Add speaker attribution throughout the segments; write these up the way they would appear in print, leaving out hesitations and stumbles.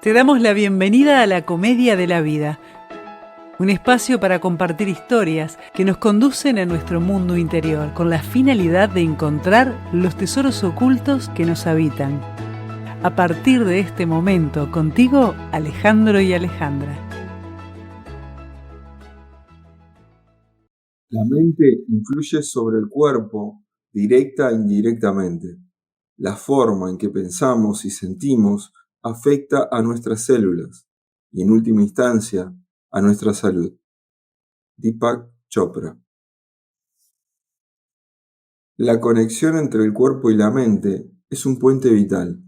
Speaker 1: Te damos la bienvenida a la Comedia de la Vida, un espacio para compartir historias que nos conducen a nuestro mundo interior con la finalidad de encontrar los tesoros ocultos que nos habitan. A partir de este momento, contigo, Alejandro y Alejandra.
Speaker 2: La mente influye sobre el cuerpo directa e indirectamente. La forma en que pensamos y sentimos afecta a nuestras células y, en última instancia, a nuestra salud. Deepak Chopra. La conexión entre el cuerpo y la mente es un puente vital.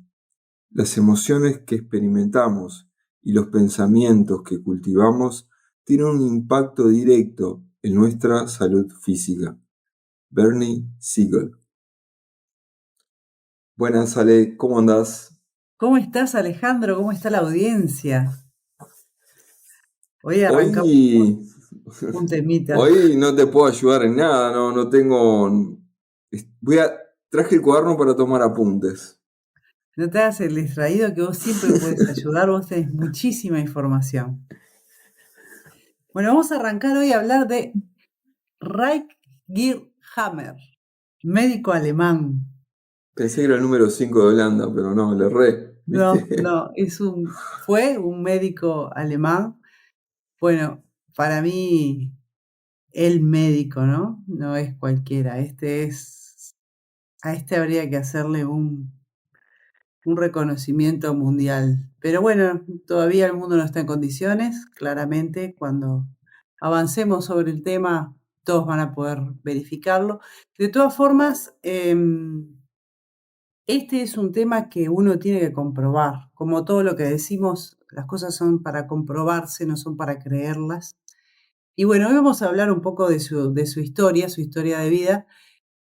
Speaker 2: Las emociones que experimentamos y los pensamientos que cultivamos tienen un impacto directo en nuestra salud física. Bernie Siegel. Buenas, Ale, ¿cómo andás?
Speaker 1: ¿Cómo estás, Alejandro? ¿Cómo está la audiencia? Hoy arrancamos
Speaker 2: Hoy,
Speaker 1: un temita.
Speaker 2: hoy no te puedo ayudar en nada, no tengo. Traje el cuaderno para tomar apuntes.
Speaker 1: No te hagas el distraído, que vos siempre puedes ayudar, vos tenés muchísima información. Bueno, vamos a arrancar hoy a hablar de Rutger Hammer, médico alemán.
Speaker 2: Pensé que era el número 5 de Holanda, pero no, le erré.
Speaker 1: No,
Speaker 2: ¿Viste?
Speaker 1: no, fue un médico alemán. Bueno, para mí, el médico, ¿no? No es cualquiera. A este habría que hacerle un reconocimiento mundial. Pero bueno, todavía el mundo no está en condiciones. Claramente, cuando avancemos sobre el tema, todos van a poder verificarlo. De todas formas, este es un tema que uno tiene que comprobar. Como todo lo que decimos, las cosas son para comprobarse, no son para creerlas. Y bueno, hoy vamos a hablar un poco de su historia de vida,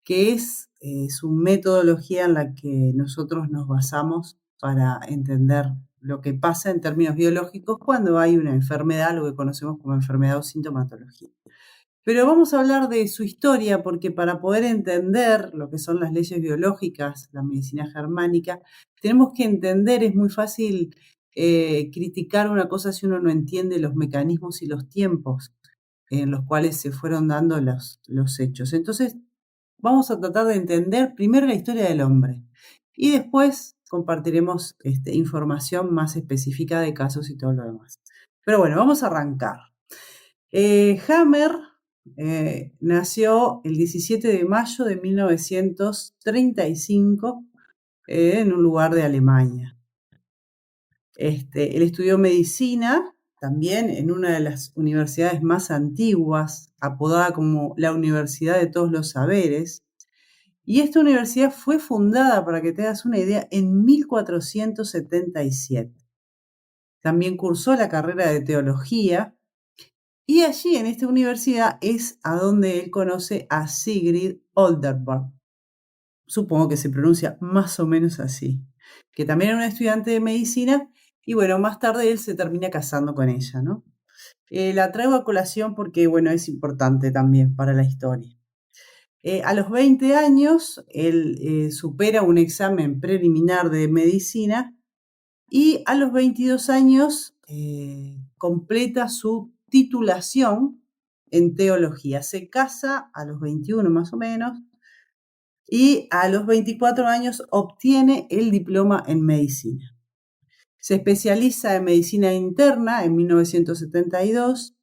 Speaker 1: que es su metodología en la que nosotros nos basamos para entender lo que pasa en términos biológicos cuando hay una enfermedad, lo que conocemos como enfermedad o sintomatología. Pero vamos a hablar de su historia porque para poder entender lo que son las leyes biológicas, la medicina germánica, tenemos que entender, es muy fácil criticar una cosa si uno no entiende los mecanismos y los tiempos en los cuales se fueron dando los hechos. Entonces, vamos a tratar de entender primero la historia del hombre y después compartiremos información más específica de casos y todo lo demás. Pero bueno, vamos a arrancar. Hammer nació el 17 de mayo de 1935 en un lugar de Alemania. Él estudió medicina también en una de las universidades más antiguas, apodada como la Universidad de Todos los Saberes. Y esta universidad fue fundada, para que te hagas una idea, en 1477. También cursó la carrera de teología y allí en esta universidad es a donde él conoce a Sigrid Oldenburg. Supongo que se pronuncia más o menos así, que también era una estudiante de medicina y bueno, más tarde él se termina casando con ella, ¿no? La traigo a colación porque, bueno, es importante también para la historia. A los 20 años, él supera un examen preliminar de medicina y a los 22 años completa su titulación en teología. Se casa a los 21 más o menos y a los 24 años obtiene el diploma en medicina. Se especializa en medicina interna en 1972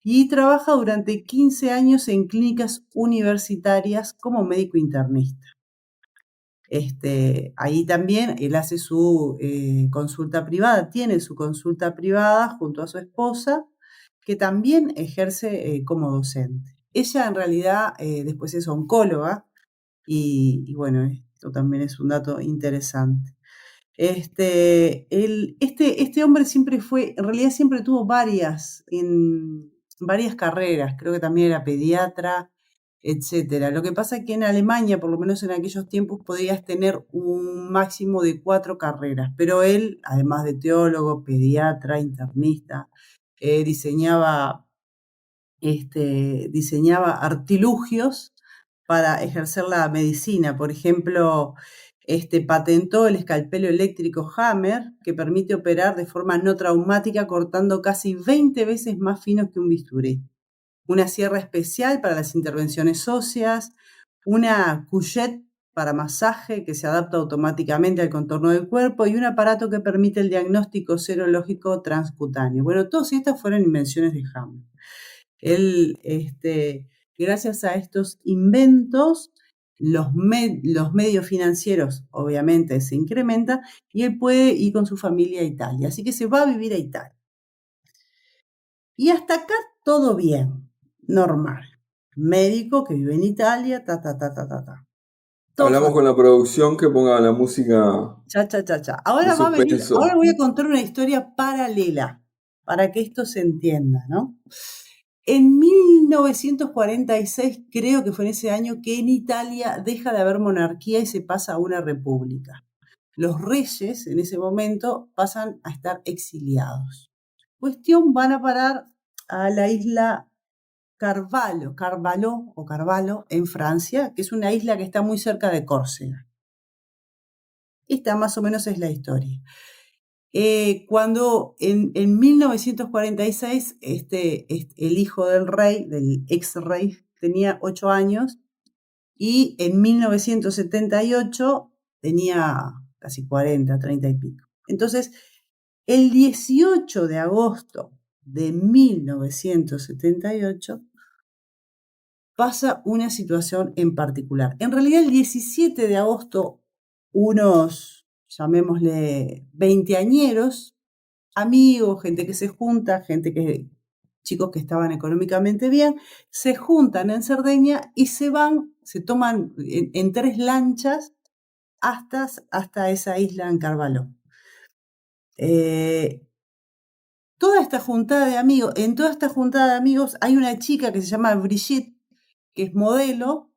Speaker 1: y trabaja durante 15 años en clínicas universitarias como médico internista. Ahí también él hace su consulta privada, tiene su consulta privada junto a su esposa, que también ejerce como docente. Ella en realidad después es oncóloga y bueno, esto también es un dato interesante. Este hombre siempre en realidad siempre tuvo varias carreras, creo que también era pediatra, etcétera. Lo que pasa es que en Alemania, por lo menos en aquellos tiempos, podías tener un máximo de 4 carreras, pero él, además de teólogo, pediatra, internista, diseñaba artilugios para ejercer la medicina. Por ejemplo, patentó el escalpelo eléctrico Hammer, que permite operar de forma no traumática cortando casi 20 veces más finos que un bisturí. Una sierra especial para las intervenciones óseas, una couchette para masaje que se adapta automáticamente al contorno del cuerpo y un aparato que permite el diagnóstico serológico transcutáneo. Bueno, todas estas fueron invenciones de Hammer. Él, gracias a estos inventos, los medios financieros obviamente se incrementan y él puede ir con su familia a Italia. Así que se va a vivir a Italia. Y hasta acá todo bien, normal. Médico que vive en Italia, ta.
Speaker 2: Hablamos con la producción que ponga la música
Speaker 1: Cha.
Speaker 2: de
Speaker 1: Ahora
Speaker 2: suspenso.
Speaker 1: voy a contar una historia paralela para que esto se entienda, ¿no? En 1946, creo que fue en ese año, que en Italia deja de haber monarquía y se pasa a una república. Los reyes en ese momento pasan a estar exiliados. Cuestión, van a parar a la isla Carvalho, en Francia, que es una isla que está muy cerca de Córcega. Esta más o menos es la historia. Cuando en 1946 el hijo del rey, del ex rey, tenía 8 años y en 1978 tenía casi 40, 30 y pico. Entonces, el 18 de agosto de 1978 pasa una situación en particular. En realidad, el 17 de agosto, unos, llamémosle, veinteañeros, amigos, gente que se junta, chicos que estaban económicamente bien, se juntan en Cerdeña y se toman en 3 lanchas hasta esa isla en Carvalho. Toda esta juntada de amigos, en toda esta juntada de amigos hay una chica que se llama Brigitte, que es modelo,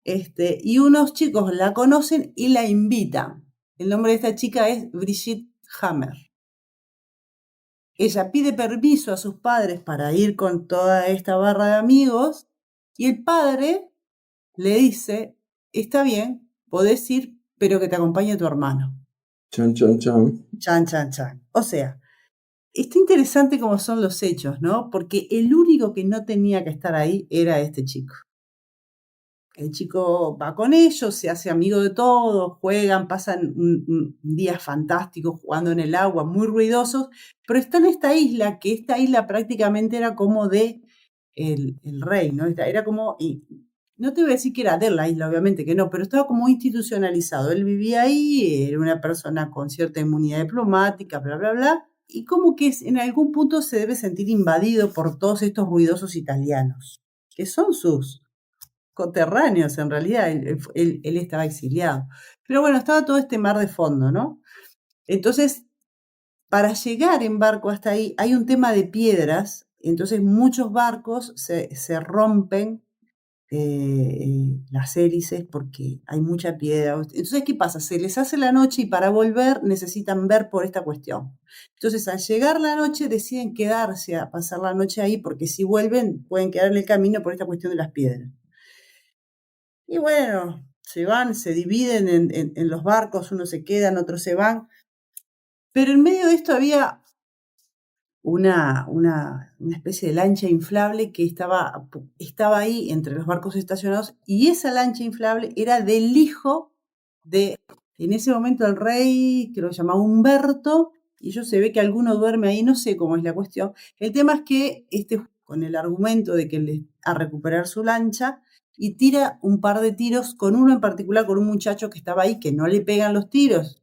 Speaker 1: y unos chicos la conocen y la invitan. El nombre de esta chica es Brigitte Hammer. Ella pide permiso a sus padres para ir con toda esta barra de amigos y el padre le dice, está bien, podés ir, pero que te acompañe tu hermano.
Speaker 2: Chan, chan, chan.
Speaker 1: Chan. O sea, está interesante cómo son los hechos, ¿no? Porque el único que no tenía que estar ahí era este chico. El chico va con ellos, se hace amigo de todos, juegan, pasan un día fantástico jugando en el agua, muy ruidosos, pero está en esta isla, que esta isla prácticamente era como de el rey, ¿no? Era como, y no te voy a decir que era de la isla, obviamente que no, pero estaba como institucionalizado. Él vivía ahí, era una persona con cierta inmunidad diplomática, bla, y como que en algún punto se debe sentir invadido por todos estos ruidosos italianos, que son sus coterráneos en realidad, él estaba exiliado. Pero bueno, estaba todo este mar de fondo, ¿no? Entonces, para llegar en barco hasta ahí, hay un tema de piedras, entonces muchos barcos se rompen las hélices porque hay mucha piedra. Entonces, ¿qué pasa? Se les hace la noche y para volver necesitan ver por esta cuestión. Entonces, al llegar la noche deciden quedarse a pasar la noche ahí porque si vuelven pueden quedar en el camino por esta cuestión de las piedras. Y bueno, se van, se dividen en los barcos, unos se quedan, otros se van. Pero en medio de esto había una especie de lancha inflable que estaba ahí entre los barcos estacionados y esa lancha inflable era del hijo en ese momento el rey, que lo llamaba Humberto, y yo se ve que alguno duerme ahí, no sé cómo es la cuestión. El tema es que con el argumento de que le a recuperar su lancha y tira un par de tiros con uno en particular, con un muchacho que estaba ahí, que no le pegan los tiros,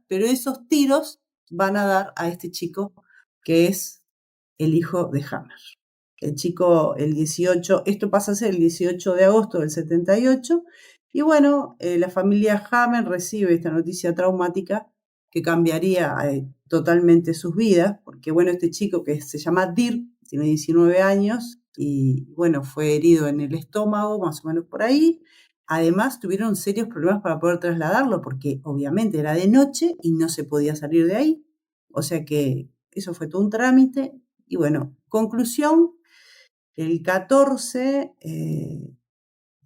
Speaker 1: pero esos tiros van a dar a este chico que es el hijo de Hammer. El chico, esto pasa a ser el 18 de agosto del 78, y bueno, la familia Hammer recibe esta noticia traumática que cambiaría totalmente sus vidas, porque bueno, este chico que se llama Dirk, tiene 19 años, y bueno, fue herido en el estómago, más o menos por ahí. Además, tuvieron serios problemas para poder trasladarlo, porque obviamente era de noche y no se podía salir de ahí. O sea que eso fue todo un trámite. Y bueno, conclusión, el 14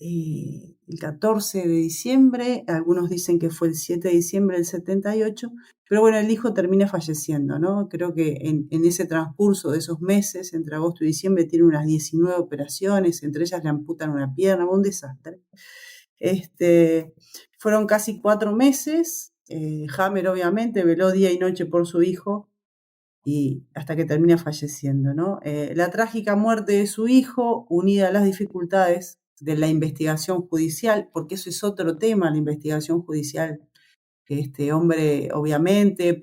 Speaker 1: el 14 de diciembre, algunos dicen que fue el 7 de diciembre del 78, pero bueno, el hijo termina falleciendo, ¿no? Creo que en ese transcurso de esos meses, entre agosto y diciembre, tiene unas 19 operaciones, entre ellas le amputan una pierna, un desastre. Fueron casi 4 meses, Hammer obviamente veló día y noche por su hijo, y hasta que termina falleciendo, ¿no? La trágica muerte de su hijo, unida a las dificultades de la investigación judicial, porque eso es otro tema, la investigación judicial. Este hombre, obviamente,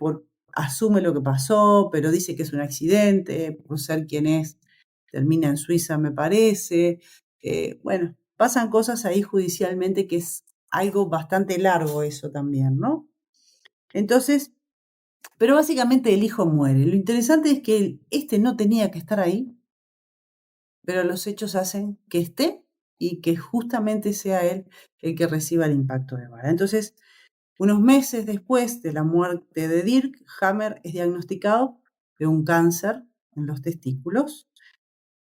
Speaker 1: asume lo que pasó, pero dice que es un accidente, por ser quien es, termina en Suiza, me parece. Bueno, pasan cosas ahí judicialmente que es algo bastante largo eso también, ¿no? Entonces, pero básicamente el hijo muere. Lo interesante es que este no tenía que estar ahí, pero los hechos hacen que esté y que justamente sea él el que reciba el impacto de bala. Entonces, unos meses después de la muerte de Dirk, Hammer es diagnosticado de un cáncer en los testículos.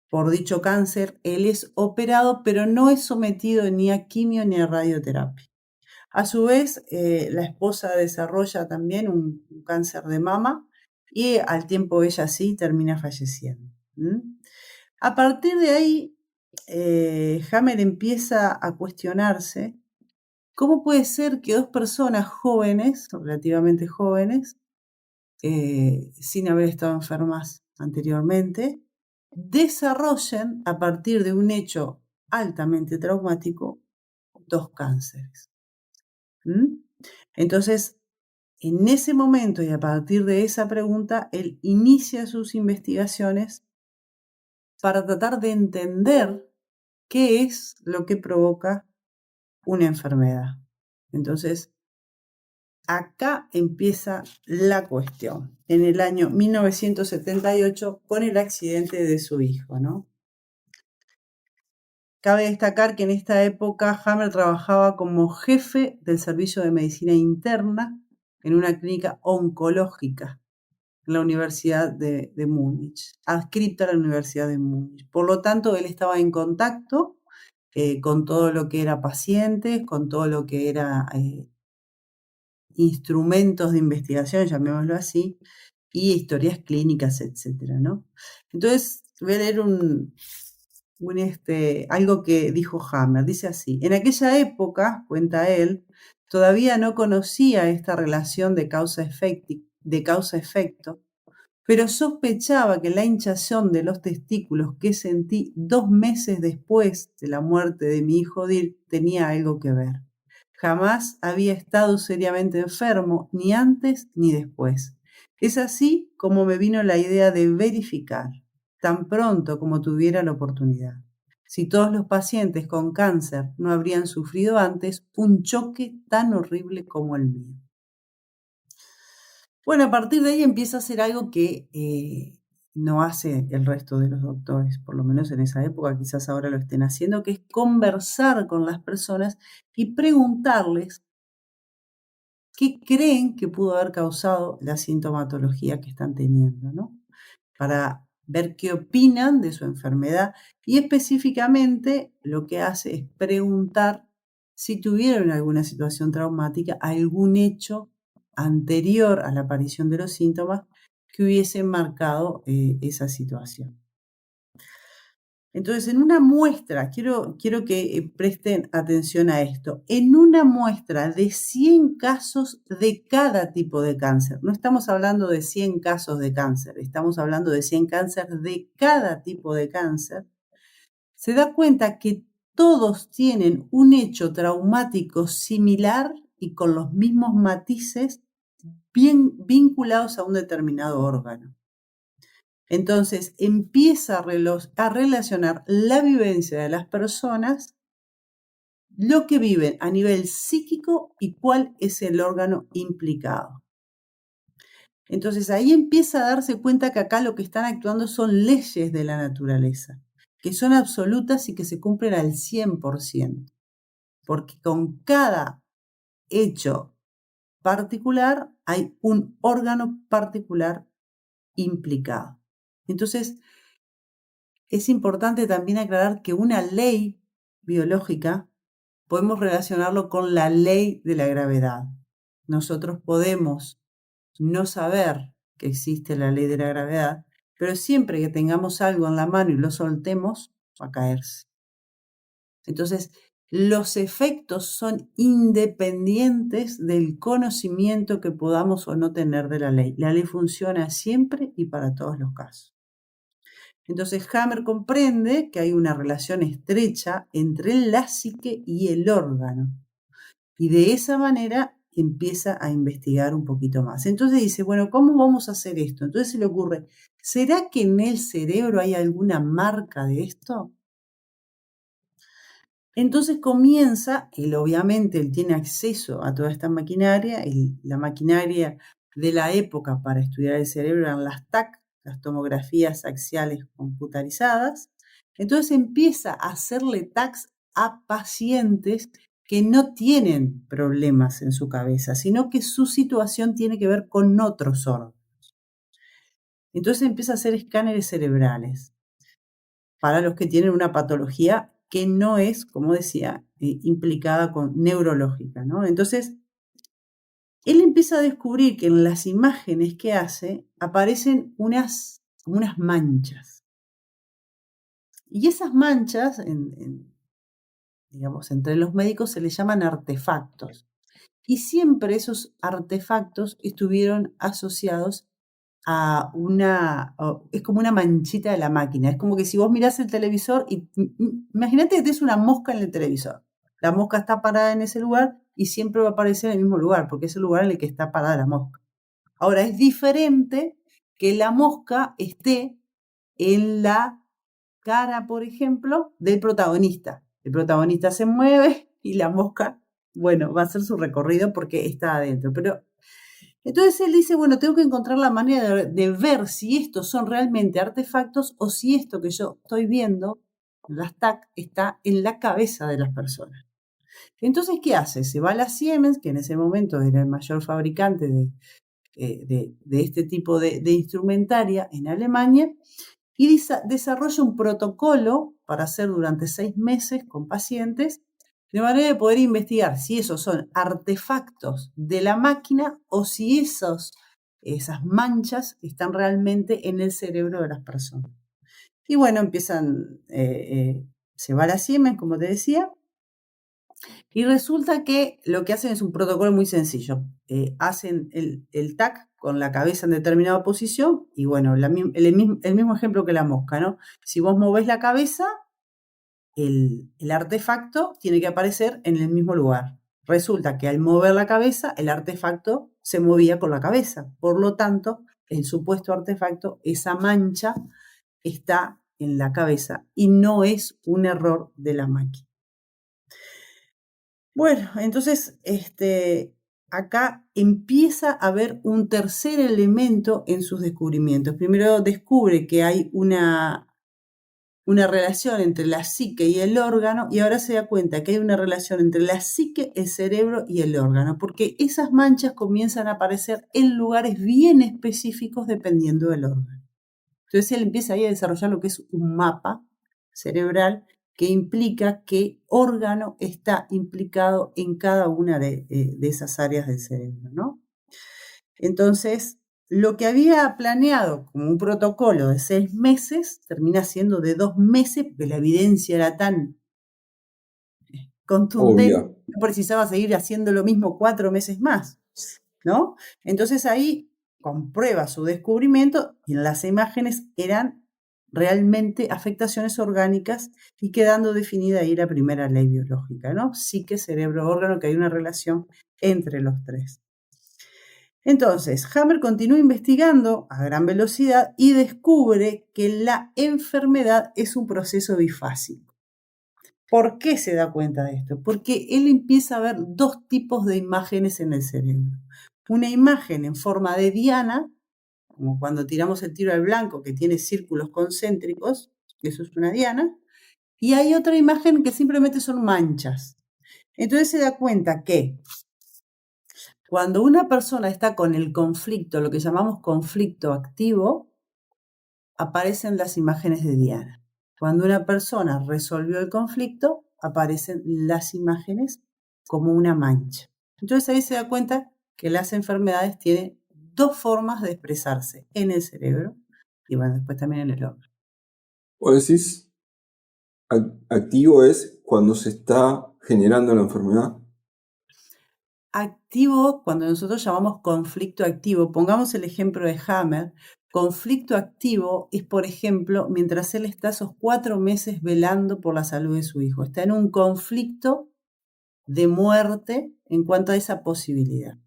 Speaker 1: Por dicho cáncer, él es operado, pero no es sometido ni a quimio ni a radioterapia. A su vez, la esposa desarrolla también un cáncer de mama y al tiempo ella sí termina falleciendo. A partir de ahí, Hammer empieza a cuestionarse cómo puede ser que dos personas jóvenes, relativamente jóvenes, sin haber estado enfermas anteriormente, desarrollen a partir de un hecho altamente traumático dos cánceres. Entonces, en ese momento y a partir de esa pregunta, él inicia sus investigaciones para tratar de entender qué es lo que provoca una enfermedad. Entonces, acá empieza la cuestión, en el año 1978, con el accidente de su hijo, ¿no? Cabe destacar que en esta época Hammer trabajaba como jefe del servicio de medicina interna en una clínica oncológica en la Universidad de Múnich, adscrita a la Universidad de Múnich. Por lo tanto, él estaba en contacto con todo lo que era pacientes, con todo lo que era instrumentos de investigación, llamémoslo así, y historias clínicas, etcétera, ¿no? Entonces, voy a leer algo que dijo Hammer. Dice así: en aquella época, cuenta él, todavía no conocía esta relación de causa-efecto, pero sospechaba que la hinchazón de los testículos que sentí 2 meses después de la muerte de mi hijo Dirk tenía algo que ver. Jamás había estado seriamente enfermo, ni antes ni después. Es así como me vino la idea de verificar, tan pronto como tuviera la oportunidad, si todos los pacientes con cáncer no habrían sufrido antes un choque tan horrible como el mío. Bueno, a partir de ahí empieza a hacer algo que no hace el resto de los doctores, por lo menos en esa época, quizás ahora lo estén haciendo, que es conversar con las personas y preguntarles qué creen que pudo haber causado la sintomatología que están teniendo, ¿no? Para ver qué opinan de su enfermedad y específicamente lo que hace es preguntar si tuvieron alguna situación traumática, algún hecho anterior a la aparición de los síntomas que hubiese marcado esa situación. Entonces, en una muestra, quiero que presten atención a esto, en una muestra de 100 casos de cada tipo de cáncer, no estamos hablando de 100 casos de cáncer, estamos hablando de 100 cánceres de cada tipo de cáncer, se da cuenta que todos tienen un hecho traumático similar y con los mismos matices bien vinculados a un determinado órgano. Entonces empieza a relacionar la vivencia de las personas, lo que viven a nivel psíquico y cuál es el órgano implicado. Entonces ahí empieza a darse cuenta que acá lo que están actuando son leyes de la naturaleza, que son absolutas y que se cumplen al 100%, porque con cada hecho particular hay un órgano particular implicado. Entonces, es importante también aclarar que una ley biológica, podemos relacionarlo con la ley de la gravedad. Nosotros podemos no saber que existe la ley de la gravedad, pero siempre que tengamos algo en la mano y lo soltemos, va a caerse. Entonces, los efectos son independientes del conocimiento que podamos o no tener de la ley. La ley funciona siempre y para todos los casos. Entonces, Hammer comprende que hay una relación estrecha entre la psique y el órgano. Y de esa manera empieza a investigar un poquito más. Entonces dice, bueno, ¿cómo vamos a hacer esto? Entonces se le ocurre, ¿será que en el cerebro hay alguna marca de esto? Entonces comienza, él tiene acceso a toda esta maquinaria, la maquinaria de la época para estudiar el cerebro eran las TAC, las tomografías axiales computarizadas. Entonces empieza a hacerle TACs a pacientes que no tienen problemas en su cabeza, sino que su situación tiene que ver con otros órganos. Entonces empieza a hacer escáneres cerebrales para los que tienen una patología que no es, como decía, implicada con neurológica, ¿no? Entonces, él empieza a descubrir que en las imágenes que hace aparecen unas manchas. Y esas manchas, digamos, entre los médicos se les llaman artefactos. Y siempre esos artefactos estuvieron asociados a es como una manchita de la máquina. Es como que si vos mirás el televisor y imagínate que tenés una mosca en el televisor. La mosca está parada en ese lugar y siempre va a aparecer en el mismo lugar, porque es el lugar en el que está parada la mosca. Ahora, es diferente que la mosca esté en la cara, por ejemplo, del protagonista. El protagonista se mueve y la mosca, bueno, va a hacer su recorrido porque está adentro. Pero entonces él dice, bueno, tengo que encontrar la manera de ver si estos son realmente artefactos o si esto que yo estoy viendo, las TAC, está en la cabeza de las personas. Entonces, ¿qué hace? Se va a la Siemens, que en ese momento era el mayor fabricante de este tipo de instrumentaria en Alemania, y desarrolla un protocolo para hacer durante 6 meses con pacientes, de manera de poder investigar si esos son artefactos de la máquina o si esas manchas están realmente en el cerebro de las personas. Y bueno, se va a la Siemens, como te decía, y resulta que lo que hacen es un protocolo muy sencillo. Hacen el TAC con la cabeza en determinada posición y bueno, el mismo ejemplo que la mosca, ¿no? Si vos movés la cabeza, el artefacto tiene que aparecer en el mismo lugar. Resulta que al mover la cabeza, el artefacto se movía con la cabeza. Por lo tanto, el supuesto artefacto, esa mancha, está en la cabeza y no es un error de la máquina. Bueno, entonces acá empieza a haber un tercer elemento en sus descubrimientos. Primero descubre que hay una relación entre la psique y el órgano y ahora se da cuenta que hay una relación entre la psique, el cerebro y el órgano, porque esas manchas comienzan a aparecer en lugares bien específicos dependiendo del órgano. Entonces él empieza ahí a desarrollar lo que es un mapa cerebral que implica qué órgano está implicado en cada una de esas áreas del cerebro, ¿no? Entonces, lo que había planeado como un protocolo de 6 meses termina siendo de 2 meses porque la evidencia era tan contundente
Speaker 2: Obvia.
Speaker 1: que no precisaba seguir haciendo lo mismo 4 meses más, ¿no? Entonces ahí comprueba su descubrimiento y en las imágenes eran realmente afectaciones orgánicas y quedando definida ahí la primera ley biológica, ¿no? Psique, cerebro, órgano, que hay una relación entre los tres. Entonces, Hammer continúa investigando a gran velocidad y descubre que la enfermedad es un proceso bifásico. ¿Por qué se da cuenta de esto? Porque él empieza a ver 2 tipos de imágenes en el cerebro. Una imagen en forma de diana, como cuando tiramos el tiro al blanco que tiene círculos concéntricos, eso es una diana, y hay otra imagen que simplemente son manchas. Entonces se da cuenta que cuando una persona está con el conflicto, lo que llamamos conflicto activo, aparecen las imágenes de diana. Cuando una persona resolvió el conflicto, aparecen las imágenes como una mancha. Entonces ahí se da cuenta que las enfermedades tienen dos formas de expresarse, en el cerebro y bueno, después también en el órgano.
Speaker 2: O decís, activo es cuando se está generando la enfermedad.
Speaker 1: Activo, cuando nosotros llamamos conflicto activo, pongamos el ejemplo de Hammer, conflicto activo es, por ejemplo, mientras él está esos 4 meses velando por la salud de su hijo, está en un conflicto de muerte en cuanto a esa posibilidad.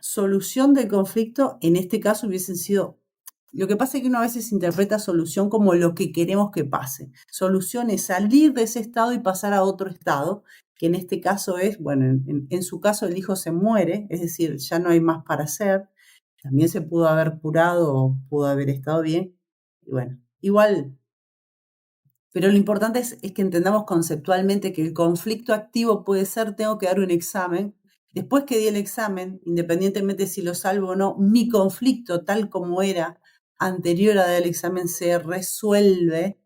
Speaker 1: Solución del conflicto, en este caso hubiesen sido, lo que pasa es que uno a veces interpreta solución como lo que queremos que pase. Solución es salir de ese estado y pasar a otro estado, que en este caso es, bueno, en su caso el hijo se muere, es decir, ya no hay más para hacer, también se pudo haber curado o pudo haber estado bien, y bueno, igual, pero lo importante es que entendamos conceptualmente que el conflicto activo puede ser, tengo que dar un examen, después que di el examen, independientemente si lo salvo o no, mi conflicto tal como era anterior a dar el examen se resuelve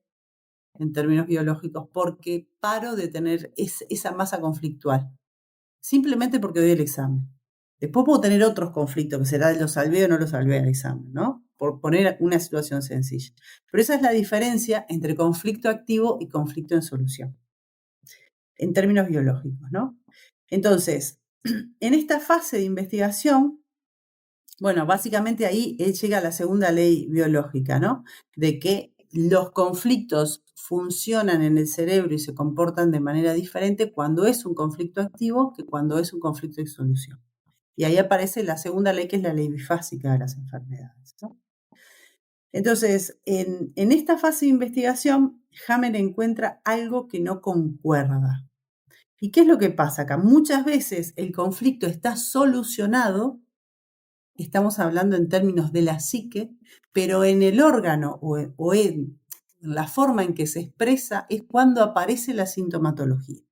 Speaker 1: en términos biológicos porque paro de tener esa masa conflictual, simplemente porque doy el examen. Después puedo tener otros conflictos, que será lo salvé o no lo salvé al examen, ¿no? Por poner una situación sencilla. Pero esa es la diferencia entre conflicto activo y conflicto en solución, en términos biológicos, ¿no? Entonces, en esta fase de investigación, bueno, básicamente ahí él llega a la segunda ley biológica, ¿no? De que los conflictos funcionan en el cerebro y se comportan de manera diferente cuando es un conflicto activo que cuando es un conflicto de solución. Y ahí aparece la segunda ley, que es la ley bifásica de las enfermedades, ¿no? Entonces, en esta fase de investigación, Hammer encuentra algo que no concuerda. ¿Y qué es lo que pasa acá? Muchas veces el conflicto está solucionado, estamos hablando en términos de la psique, pero en el órgano o en la forma en que se expresa es cuando aparece la sintomatología.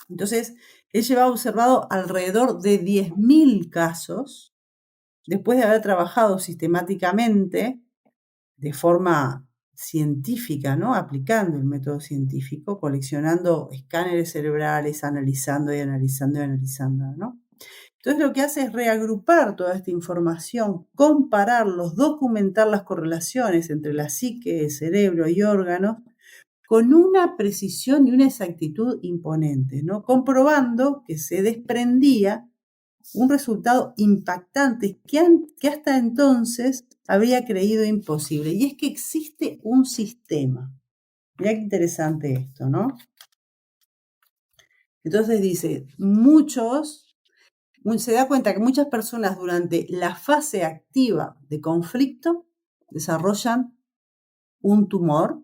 Speaker 1: Entonces, él lleva observado alrededor de 10.000 casos, después de haber trabajado sistemáticamente de forma científica, ¿no? Aplicando el método científico, coleccionando escáneres cerebrales, analizando y analizando y analizando, ¿no? Entonces lo que hace es reagrupar toda esta información, compararlos, documentar las correlaciones entre la psique, cerebro y órganos con una precisión y una exactitud imponente, ¿no? Comprobando que se desprendía un resultado impactante que hasta entonces habría creído imposible. Y es que existe un sistema. Mirá qué interesante esto, ¿no? Entonces dice, se da cuenta que muchas personas durante la fase activa de conflicto desarrollan un tumor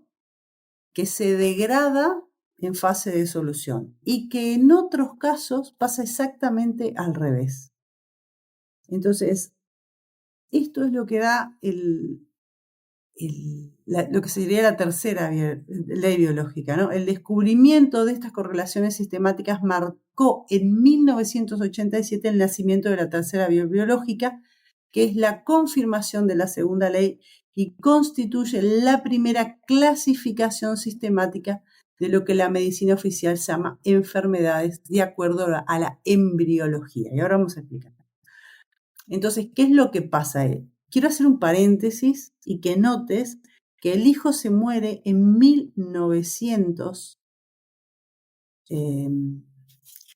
Speaker 1: que se degrada en fase de solución y que en otros casos pasa exactamente al revés. Entonces, esto es lo que da lo que sería la tercera ley biológica, ¿no? El descubrimiento de estas correlaciones sistemáticas marcó en 1987 el nacimiento de la tercera biológica, que es la confirmación de la segunda ley y constituye la primera clasificación sistemática de lo que la medicina oficial se llama enfermedades de acuerdo a la embriología. Y ahora vamos a explicar. Entonces, ¿qué es lo que pasa? Quiero hacer un paréntesis y que notes que el hijo se muere en 1900,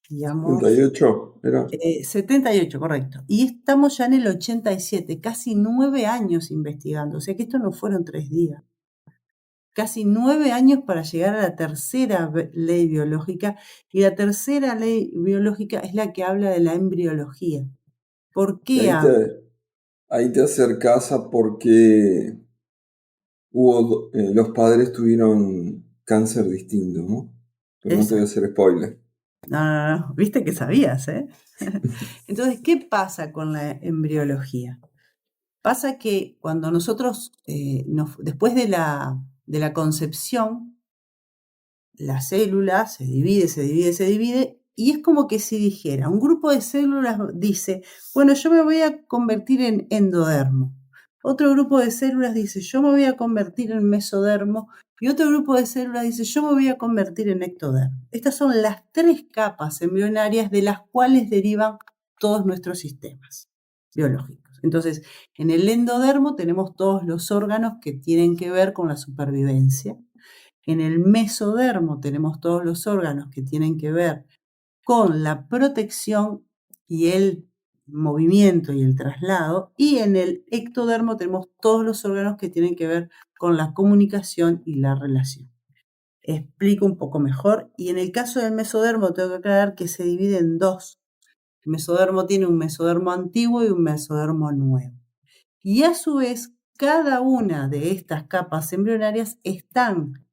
Speaker 1: digamos,
Speaker 2: 78 era.
Speaker 1: 78, correcto. Y estamos ya en el 87, casi 9 años investigando. O sea que esto no fueron 3 días. Casi 9 años para llegar a la tercera ley biológica. Y la tercera ley biológica es la que habla de la embriología. ¿Por
Speaker 2: Y
Speaker 1: qué
Speaker 2: ahí te acercás a por qué los padres tuvieron cáncer distinto, ¿no? Pero no te voy a hacer spoiler.
Speaker 1: No, viste que sabías, ¿eh? Entonces, ¿qué pasa con la embriología? Pasa que cuando nosotros, después de la concepción, la célula se divide, y es como que si dijera, un grupo de células dice, bueno, yo me voy a convertir en endodermo. Otro grupo de células dice, yo me voy a convertir en mesodermo, y otro grupo de células dice, yo me voy a convertir en ectodermo. Estas son las 3 capas embrionarias de las cuales derivan todos nuestros sistemas biológicos. Entonces, en el endodermo tenemos todos los órganos que tienen que ver con la supervivencia. En el mesodermo tenemos todos los órganos que tienen que ver con la protección y el movimiento y el traslado, y en el ectodermo tenemos todos los órganos que tienen que ver con la comunicación y la relación. Explico un poco mejor, y en el caso del mesodermo tengo que aclarar que se divide en 2. El mesodermo tiene un mesodermo antiguo y un mesodermo nuevo. Y a su vez, cada una de estas capas embrionarias están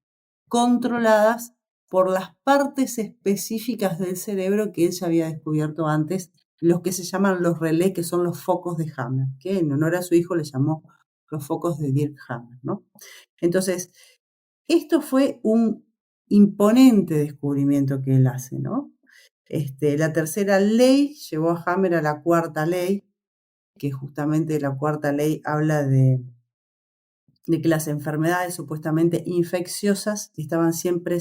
Speaker 1: controladas por las partes específicas del cerebro que él ya había descubierto antes, los que se llaman los relés, que son los focos de Hammer, que en honor a su hijo le llamó los focos de Dirk Hammer, ¿no? Entonces, esto fue un imponente descubrimiento que él hace, ¿no? La tercera ley llevó a Hammer a la cuarta ley, que justamente la cuarta ley habla de que las enfermedades supuestamente infecciosas estaban siempre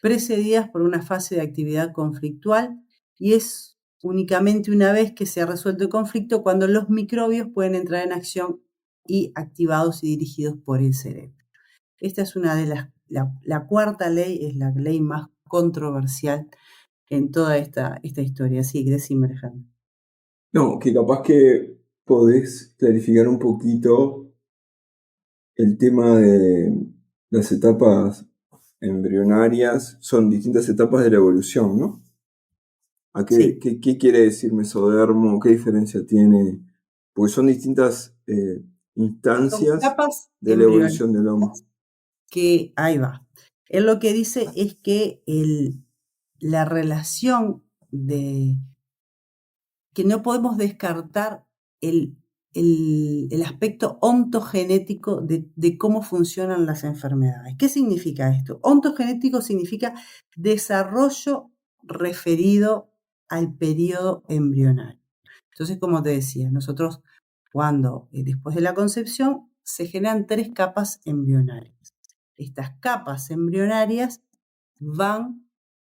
Speaker 1: precedidas por una fase de actividad conflictual, y es únicamente una vez que se ha resuelto el conflicto cuando los microbios pueden entrar en acción y activados y dirigidos por el cerebro. Esta es una de la cuarta ley, es la ley más controversial en toda esta historia. Sí, decime, Alejandro.
Speaker 2: No, que capaz que podés clarificar un poquito el tema de las etapas embrionarias. Son distintas etapas de la evolución, ¿no? ¿A
Speaker 1: Sí,
Speaker 2: qué quiere decir mesodermo? ¿Qué diferencia tiene? Porque son distintas
Speaker 1: son
Speaker 2: instancias
Speaker 1: capas
Speaker 2: de la
Speaker 1: embrionarias
Speaker 2: evolución del hombre.
Speaker 1: que, ahí va. Él lo que dice es que la relación que no podemos descartar el aspecto ontogenético de cómo funcionan las enfermedades. ¿Qué significa esto? Ontogenético significa desarrollo referido al periodo embrionario. Entonces, como te decía, nosotros cuando después de la concepción se generan 3 capas embrionarias. Estas capas embrionarias van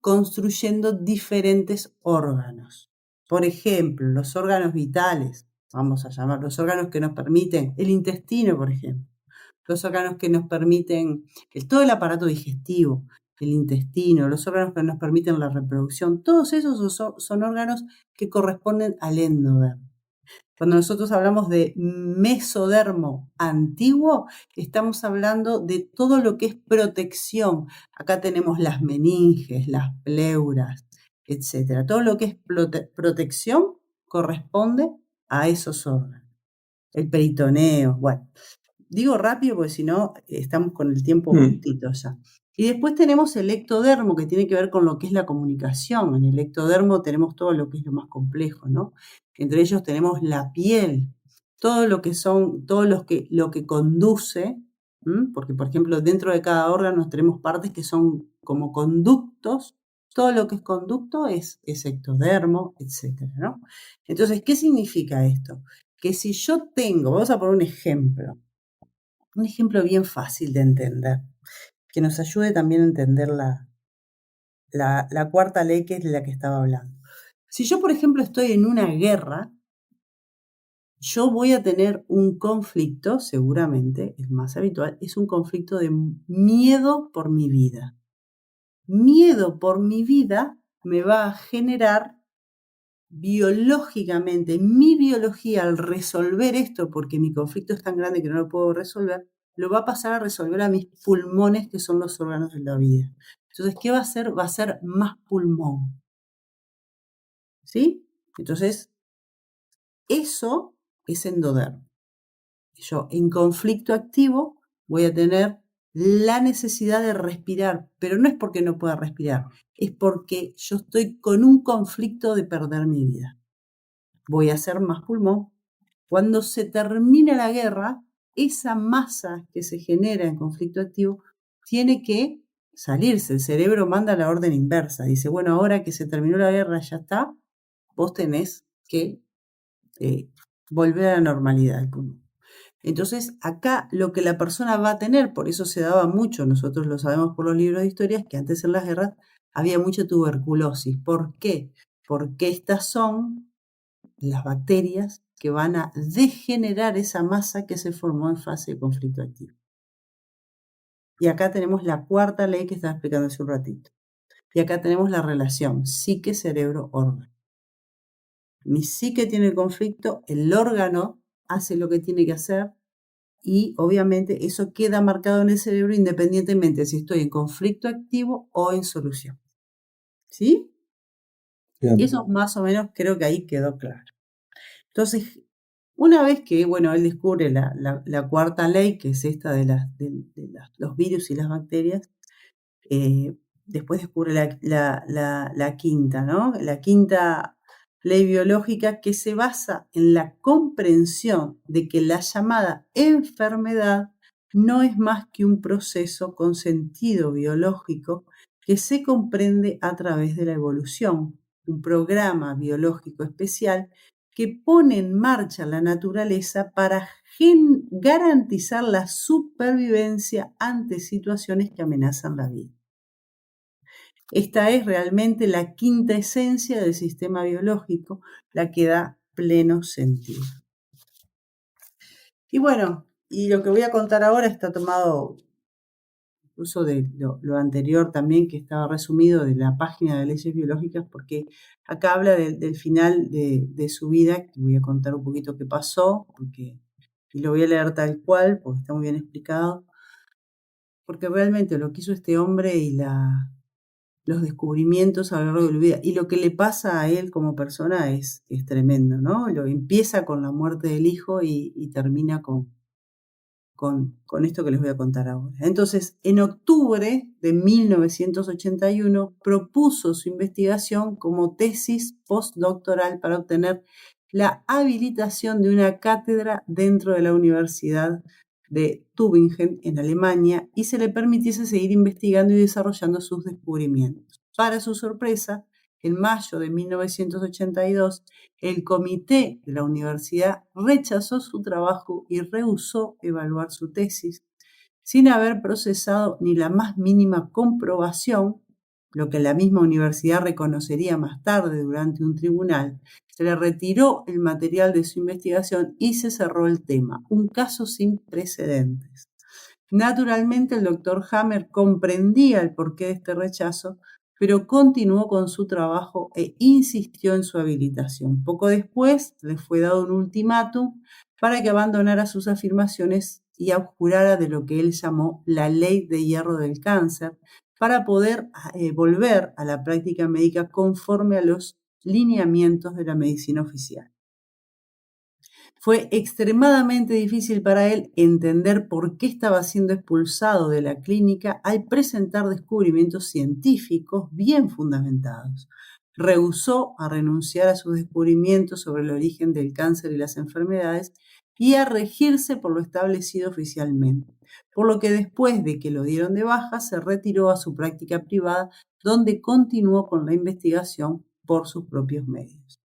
Speaker 1: construyendo diferentes órganos. Por ejemplo, los órganos vitales, vamos a llamar, los órganos que nos permiten, el intestino, por ejemplo, los órganos que nos permiten, todo el aparato digestivo, el intestino, los órganos que nos permiten la reproducción, todos esos son órganos que corresponden al endodermo. Cuando nosotros hablamos de mesodermo antiguo, estamos hablando de todo lo que es protección. Acá tenemos las meninges, las pleuras, etc. Todo lo que es protección corresponde a esos órganos. El peritoneo, bueno. Digo rápido porque si no estamos con el tiempo justito ya. Y después tenemos el ectodermo, que tiene que ver con lo que es la comunicación. En el ectodermo tenemos todo lo que es lo más complejo, ¿no? Entre ellos tenemos la piel, todo lo que son, lo que conduce, porque por ejemplo dentro de cada órgano tenemos partes que son como conductos. Todo lo que es conducto es ectodermo, etcétera, ¿no? Entonces, ¿qué significa esto? Que si yo tengo, vamos a poner un ejemplo bien fácil de entender, que nos ayude también a entender la cuarta ley, que es de la que estaba hablando. Si yo, por ejemplo, estoy en una guerra, yo voy a tener un conflicto, seguramente, es más habitual, es un conflicto de miedo por mi vida. Miedo por mi vida me va a generar biológicamente, mi biología, al resolver esto, porque mi conflicto es tan grande que no lo puedo resolver, lo va a pasar a resolver a mis pulmones, que son los órganos de la vida. Entonces, ¿qué va a hacer? Va a ser más pulmón. ¿Sí? Entonces, eso es endodermo. Yo, en conflicto activo, voy a tener la necesidad de respirar, pero no es porque no pueda respirar, es porque yo estoy con un conflicto de perder mi vida. Voy a hacer más pulmón. Cuando se termina la guerra, esa masa que se genera en conflicto activo tiene que salirse. El cerebro manda la orden inversa. Dice, bueno, ahora que se terminó la guerra, ya está, vos tenés que volver a la normalidad del pulmón. Entonces, acá lo que la persona va a tener, por eso se daba mucho, nosotros lo sabemos por los libros de historias, que antes en las guerras había mucha tuberculosis. ¿Por qué? Porque estas son las bacterias que van a degenerar esa masa que se formó en fase de conflicto activo. Y acá tenemos la cuarta ley que estaba explicando hace un ratito. Y acá tenemos la relación psique-cerebro-órgano. Mi psique tiene el conflicto, el órgano hace lo que tiene que hacer y obviamente eso queda marcado en el cerebro independientemente si estoy en conflicto activo o en solución. ¿Sí?
Speaker 2: Bien.
Speaker 1: Y eso más o menos creo que ahí quedó claro. Entonces, una vez que, bueno, él descubre la cuarta ley, que es esta de los virus y las bacterias, después descubre la quinta, ¿no? La quinta ley biológica que se basa en la comprensión de que la llamada enfermedad no es más que un proceso con sentido biológico que se comprende a través de la evolución, un programa biológico especial que pone en marcha la naturaleza para garantizar la supervivencia ante situaciones que amenazan la vida. Esta es realmente la quinta esencia del sistema biológico, la que da pleno sentido. Y bueno, y lo que voy a contar ahora está tomado incluso de lo anterior también, que estaba resumido de la página de leyes biológicas, porque acá habla del final de su vida, que voy a contar un poquito qué pasó, y lo voy a leer tal cual, porque está muy bien explicado, porque realmente lo que hizo este hombre y los descubrimientos a lo largo de la vida y lo que le pasa a él como persona es tremendo, ¿no? Empieza con la muerte del hijo y termina con esto que les voy a contar ahora. Entonces, en octubre de 1981 propuso su investigación como tesis postdoctoral para obtener la habilitación de una cátedra dentro de la Universidad de Tübingen en Alemania y se le permitiese seguir investigando y desarrollando sus descubrimientos. Para su sorpresa, en mayo de 1982, el comité de la universidad rechazó su trabajo y rehusó evaluar su tesis, sin haber procesado ni la más mínima comprobación, lo que la misma universidad reconocería más tarde durante un tribunal. Se le retiró el material de su investigación y se cerró el tema, un caso sin precedentes. Naturalmente, el doctor Hammer comprendía el porqué de este rechazo, pero continuó con su trabajo e insistió en su habilitación. Poco después le fue dado un ultimátum para que abandonara sus afirmaciones y abjurara de lo que él llamó la ley de hierro del cáncer, para poder volver a la práctica médica conforme a los lineamientos de la medicina oficial. Fue extremadamente difícil para él entender por qué estaba siendo expulsado de la clínica al presentar descubrimientos científicos bien fundamentados. Rehusó a renunciar a sus descubrimientos sobre el origen del cáncer y las enfermedades y a regirse por lo establecido oficialmente, por lo que después de que lo dieron de baja se retiró a su práctica privada, donde continuó con la investigación por sus propios medios.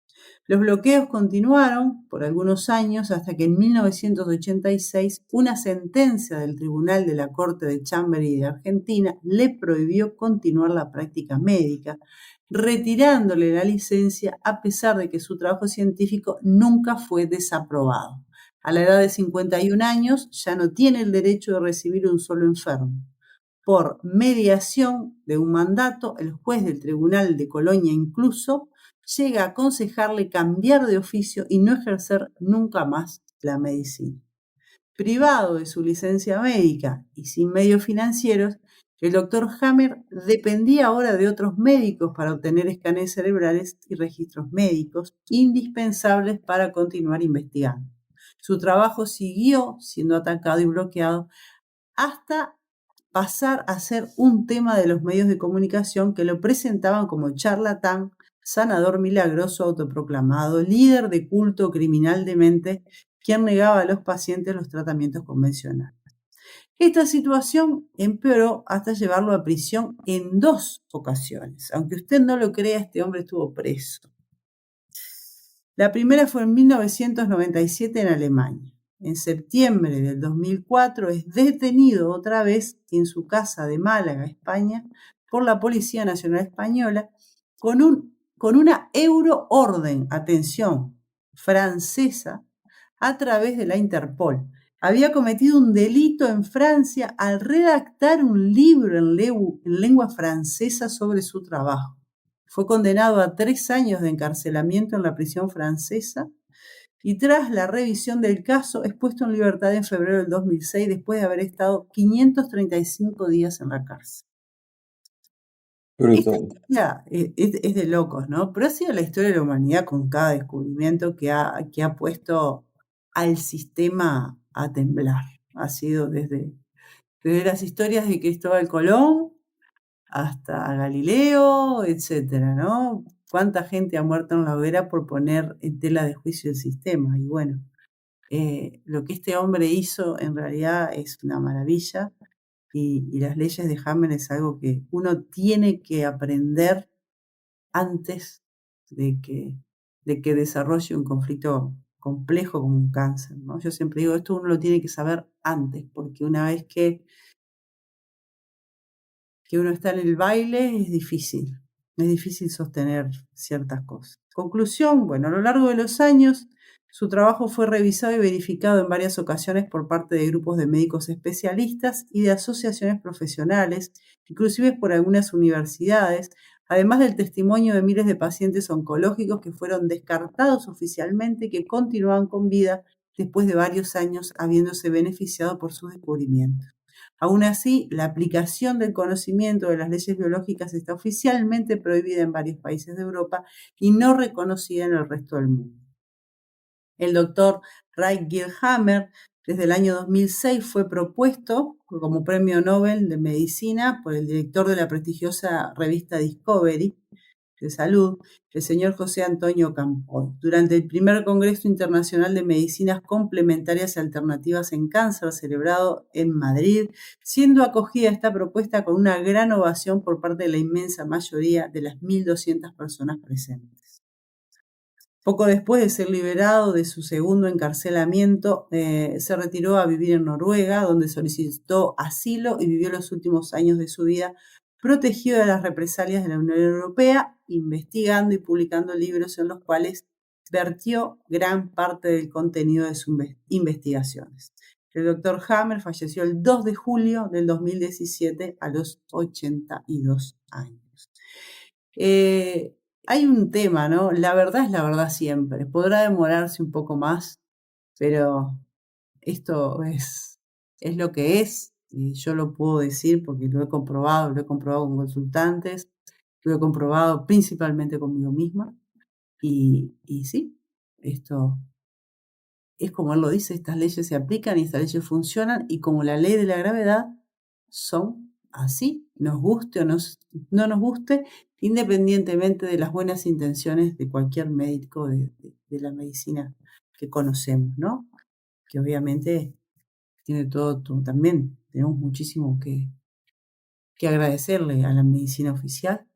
Speaker 1: Los bloqueos continuaron por algunos años hasta que en 1986 una sentencia del Tribunal de la Corte de Chamberí de Argentina le prohibió continuar la práctica médica, retirándole la licencia a pesar de que su trabajo científico nunca fue desaprobado. A la edad de 51 años ya no tiene el derecho de recibir un solo enfermo. Por mediación de un mandato, el juez del Tribunal de Colonia incluso llega a aconsejarle cambiar de oficio y no ejercer nunca más la medicina. Privado de su licencia médica y sin medios financieros, el doctor Hammer dependía ahora de otros médicos para obtener escáneres cerebrales y registros médicos indispensables para continuar investigando. Su trabajo siguió siendo atacado y bloqueado hasta pasar a ser un tema de los medios de comunicación que lo presentaban como charlatán, sanador milagroso autoproclamado, líder de culto criminal demente, quien negaba a los pacientes los tratamientos convencionales. Esta situación empeoró hasta llevarlo a prisión en 2 ocasiones. Aunque usted no lo crea, este hombre estuvo preso. La primera fue en 1997 en Alemania. en septiembre del 2004 es detenido otra vez en su casa de Málaga, España, por la Policía Nacional Española con una euroorden, atención, francesa, a través de la Interpol. Había cometido un delito en Francia al redactar un libro en lengua francesa sobre su trabajo. Fue condenado a 3 años de encarcelamiento en la prisión francesa y tras la revisión del caso es puesto en libertad en febrero del 2006 después de haber estado 535 días en la cárcel. Esta
Speaker 2: Brutal.
Speaker 1: historia es de locos, ¿no? Pero ha sido la historia de la humanidad con cada descubrimiento que ha puesto al sistema a temblar. Ha sido desde las historias de Cristóbal Colón hasta Galileo, etcétera, ¿no? Cuánta gente ha muerto en la hoguera por poner en tela de juicio el sistema. Y bueno, lo que este hombre hizo en realidad es una maravilla y las leyes de Hammer es algo que uno tiene que aprender antes de que desarrolle un conflicto complejo como un cáncer, ¿no? Yo siempre digo, esto uno lo tiene que saber antes, porque una vez que uno está en el baile es difícil sostener ciertas cosas. Conclusión, bueno, a lo largo de los años su trabajo fue revisado y verificado en varias ocasiones por parte de grupos de médicos especialistas y de asociaciones profesionales, inclusive por algunas universidades, además del testimonio de miles de pacientes oncológicos que fueron descartados oficialmente y que continúan con vida después de varios años habiéndose beneficiado por sus descubrimientos. Aún así, la aplicación del conocimiento de las leyes biológicas está oficialmente prohibida en varios países de Europa y no reconocida en el resto del mundo. El doctor Ray Gilhammer, desde el año 2006, fue propuesto como premio Nobel de Medicina por el director de la prestigiosa revista Discovery de Salud, el señor José Antonio Campoy, durante el primer Congreso Internacional de Medicinas Complementarias y Alternativas en Cáncer, celebrado en Madrid, siendo acogida esta propuesta con una gran ovación por parte de la inmensa mayoría de las 1.200 personas presentes. Poco después de ser liberado de su segundo encarcelamiento, se retiró a vivir en Noruega, donde solicitó asilo y vivió los últimos años de su vida protegido de las represalias de la Unión Europea, investigando y publicando libros en los cuales vertió gran parte del contenido de sus investigaciones. El doctor Hammer falleció el 2 de julio del 2017 a los 82 años. Hay un tema, ¿no? La verdad es la verdad siempre. Podrá demorarse un poco más, pero esto es lo que es. Y yo lo puedo decir porque lo he comprobado con consultantes, lo he comprobado principalmente conmigo misma. Y sí, esto es como él lo dice, estas leyes se aplican y estas leyes funcionan y como la ley de la gravedad son así, nos guste o no nos guste, independientemente de las buenas intenciones de cualquier médico de la medicina que conocemos, ¿no? Que obviamente tiene todo también tenemos muchísimo que agradecerle a la medicina oficial,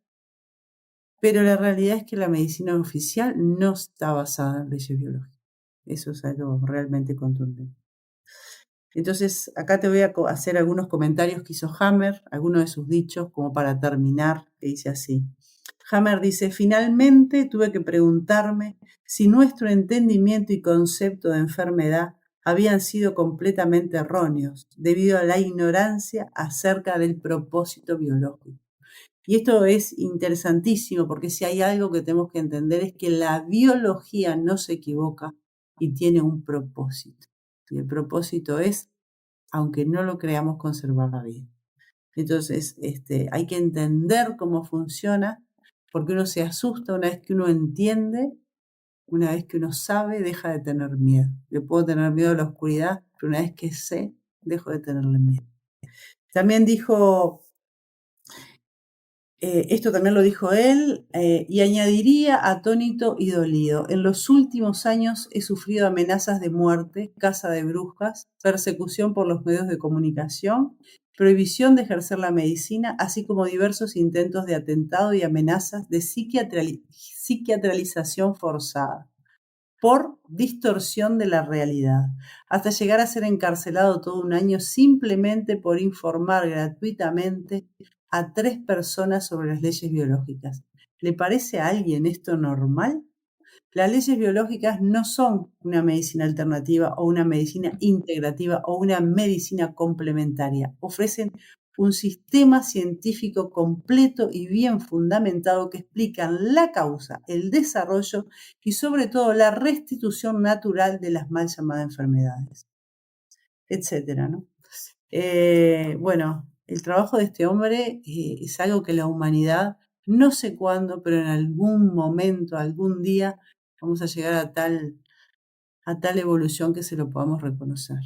Speaker 1: pero la realidad es que la medicina oficial no está basada en leyes biológicas. Eso es algo realmente contundente. Entonces, acá te voy a hacer algunos comentarios que hizo Hammer, algunos de sus dichos, como para terminar, que dice así. Hammer dice, finalmente tuve que preguntarme si nuestro entendimiento y concepto de enfermedad habían sido completamente erróneos debido a la ignorancia acerca del propósito biológico. Y esto es interesantísimo porque si hay algo que tenemos que entender es que la biología no se equivoca y tiene un propósito. Y el propósito es, aunque no lo creamos, conservar la vida. Entonces, hay que entender cómo funciona, porque uno se asusta una vez que uno entiende, una vez que uno sabe, deja de tener miedo. Yo puedo tener miedo a la oscuridad, pero una vez que sé, dejo de tenerle miedo. También dijo, esto también lo dijo él, y añadiría atónito y dolido. En los últimos años he sufrido amenazas de muerte, caza de brujas, persecución por los medios de comunicación, prohibición de ejercer la medicina, así como diversos intentos de atentado y amenazas de psiquiatralización forzada. por distorsión de la realidad, hasta llegar a ser encarcelado todo un año simplemente por informar gratuitamente a 3 personas sobre las leyes biológicas. ¿Le parece a alguien esto normal? Las leyes biológicas no son una medicina alternativa o una medicina integrativa o una medicina complementaria. Ofrecen un sistema científico completo y bien fundamentado que explican la causa, el desarrollo y sobre todo la restitución natural de las mal llamadas enfermedades, etcétera, ¿no? Bueno, el trabajo de este hombre es algo que la humanidad, no sé cuándo, pero en algún momento, algún día, vamos a llegar a tal evolución que se lo podamos reconocer.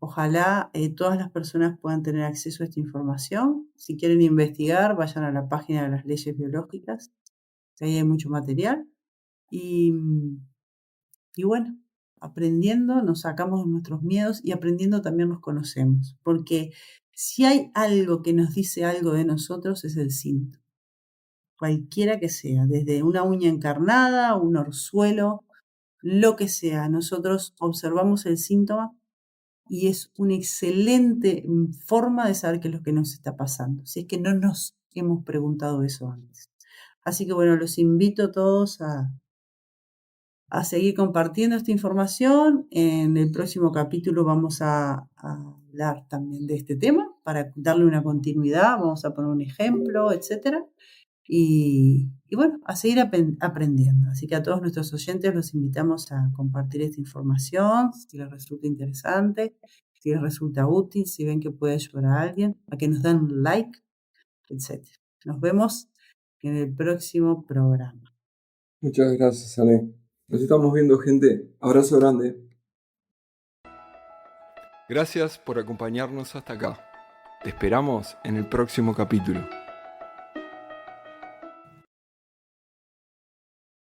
Speaker 1: Ojalá todas las personas puedan tener acceso a esta información. Si quieren investigar, vayan a la página de las leyes biológicas, que ahí hay mucho material. Y bueno, aprendiendo nos sacamos de nuestros miedos y aprendiendo también nos conocemos. Porque si hay algo que nos dice algo de nosotros es el síntoma. Cualquiera que sea, desde una uña encarnada, un orzuelo, lo que sea. Nosotros observamos el síntoma y es una excelente forma de saber qué es lo que nos está pasando, si es que no nos hemos preguntado eso antes. Así que bueno, los invito a todos a seguir compartiendo esta información. En el próximo capítulo vamos a hablar también de este tema para darle una continuidad, vamos a poner un ejemplo, etcétera. Y bueno, a seguir aprendiendo. Así que a todos nuestros oyentes los invitamos a compartir esta información, si les resulta interesante, si les resulta útil, si ven que puede ayudar a alguien, a que nos den un like, etc. Nos vemos en el próximo programa.
Speaker 2: Muchas gracias, Ale. Nos estamos viendo, gente. Abrazo grande. Gracias por acompañarnos hasta acá. Te esperamos en el próximo capítulo.